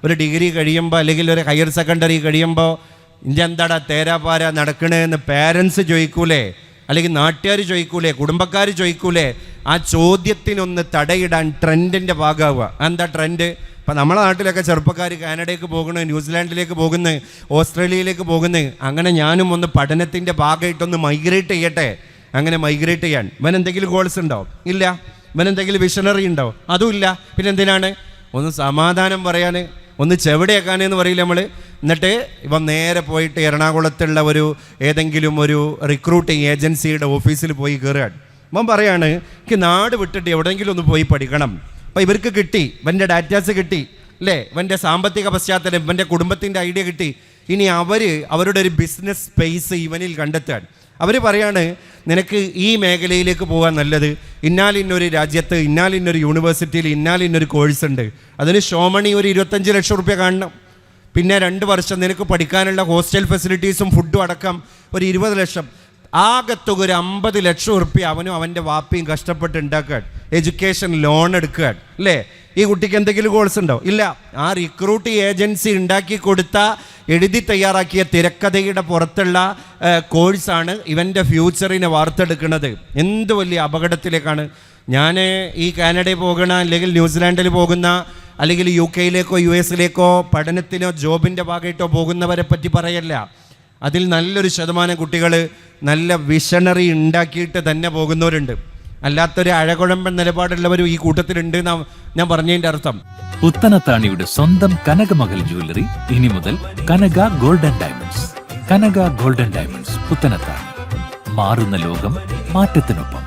ഒരു ഡിഗ്രി കഴിയുമ്പോൾ അല്ലെങ്കിൽ ഒരു ഹയർ സെക്കൻഡറി കഴിയുമ്പോൾ ഇൻ്റെ എന്താടാ തേരാപാര നടക്കണേന്ന് പേരൻസ് ചോദിക്കൂലേ, അല്ലെങ്കിൽ നാട്ടുകാർ ചോദിക്കൂലേ, കുടുംബക്കാർ ചോദിക്കൂലേ? ആ ചോദ്യത്തിനൊന്ന് തടയിടാൻ ട്രെൻഡിൻ്റെ ഭാഗമാവുക. എന്താ ട്രെൻഡ്? ഇപ്പം നമ്മളെ നാട്ടിലൊക്കെ ചെറുപ്പക്കാർ കാനഡയ്ക്ക് പോകുന്നു, ന്യൂസിലാൻഡിലേക്ക് പോകുന്നു, ഓസ്ട്രേലിയയിലേക്ക് പോകുന്നു. അങ്ങനെ ഞാനും ഒന്ന് പഠനത്തിൻ്റെ ഭാഗമായിട്ടൊന്ന് മൈഗ്രേറ്റ് ചെയ്യട്ടെ. അങ്ങനെ മൈഗ്രേറ്റ് ചെയ്യാൻ ഇവൻ എന്തെങ്കിലും ഗോൾസ് ഉണ്ടോ? ഇല്ല. ഇവൻ എന്തെങ്കിലും വിഷണറി ഉണ്ടോ? അതും ഇല്ല. പിന്നെ എന്തിനാണ്? ഒന്ന് സമാധാനം പറയാൻ, ഒന്ന് ചെവിടെയാക്കാനെന്ന് പറയില്ല നമ്മൾ. എന്നിട്ട് ഇവൻ നേരെ പോയിട്ട് എറണാകുളത്തുള്ള ഏതെങ്കിലും ഒരു റിക്രൂട്ടിങ് ഏജൻസിയുടെ ഓഫീസിൽ പോയി കയറുകയാണ്. ഇവൻ പറയാണ്, എനിക്ക് നാട് വിട്ടിട്ട് എവിടെയെങ്കിലും ഒന്ന് പോയി പഠിക്കണം. അപ്പോൾ ഇവർക്ക് കിട്ടി, ഇവൻ്റെ ഡാറ്റാസ് കിട്ടി അല്ലേ, ഇവൻ്റെ സാമ്പത്തിക പശ്ചാത്തലം, ഇവൻ്റെ കുടുംബത്തിൻ്റെ ഐഡിയ കിട്ടി. ഇനി അവരുടെ ഒരു ബിസിനസ് സ്പേസ് ഇവനിൽ കണ്ടെത്തുകയാണ്. അവർ പറയാണ്, നിനക്ക് ഈ മേഖലയിലേക്ക് പോകാൻ നല്ലത് ഇന്നാലിന്നൊരു രാജ്യത്ത് ഇന്നാലിന്നൊരു യൂണിവേഴ്സിറ്റിയിൽ ഇന്നാലിന്നൊരു കോഴ്സ് ഉണ്ട്, അതിന് ഷോമണി ഒരു 25 ലക്ഷം റുപ്യ കാണണം. പിന്നെ 2 വർഷം നിനക്ക് പഠിക്കാനുള്ള ഹോസ്റ്റൽ ഫെസിലിറ്റീസും ഫുഡും അടക്കം ഒരു 20 ലക്ഷം. ആകത്തുക ഒരു 50 ലക്ഷം റുപ്യ അവനും അവൻ്റെ വാപ്പയും കഷ്ടപ്പെട്ട് ഉണ്ടാക്കുക, എഡ്യൂക്കേഷൻ ലോൺ എടുക്കുക അല്ലേ. ഈ കുട്ടിക്ക് എന്തെങ്കിലും കോഴ്സ് ഉണ്ടോ? ഇല്ല. ആ റിക്രൂട്ട് ഏജൻസി ഉണ്ടാക്കി കൊടുത്ത, എഴുതി തയ്യാറാക്കിയ തിരക്കഥയുടെ പുറത്തുള്ള കോഴ്സാണ് ഇവൻ്റെ ഫ്യൂച്ചറിനെ വാർത്തെടുക്കുന്നത്. എന്ത് വലിയ അപകടത്തിലേക്കാണ്. ഞാൻ ഈ കാനഡയിൽ പോകുന്ന, അല്ലെങ്കിൽ ന്യൂസിലാൻഡിൽ പോകുന്ന, അല്ലെങ്കിൽ UK-യിലേക്കോ US-ലേക്കോ പഠനത്തിനോ ജോബിൻ്റെ ഭാഗമായിട്ടോ പോകുന്നവരെ പറ്റി പറയല്ല. അതിൽ നല്ലൊരു ശതമാനം കുട്ടികൾ നല്ല വിഷണറി ഉണ്ടാക്കിയിട്ട് തന്നെ പോകുന്നവരുണ്ട്. അല്ലാത്തൊരു അഴകുഴമ്പൻ നിലപാടുള്ളവരും ഈ കൂട്ടത്തിലുണ്ട് എന്നാണ് ഞാൻ പറഞ്ഞതിൻ്റെ അർത്ഥം. പുത്തനത്താണിയുടെ സ്വന്തം കനകമകൽ ജ്വല്ലറി ഇനി മുതൽ കനക ഗോൾഡൻ ഡയമണ്ട്സ്. കനക ഗോൾഡൻ ഡയമണ്ട്സ്, പുത്തനത്താണി. മാറുന്ന ലോകം, മാറ്റത്തിനൊപ്പം.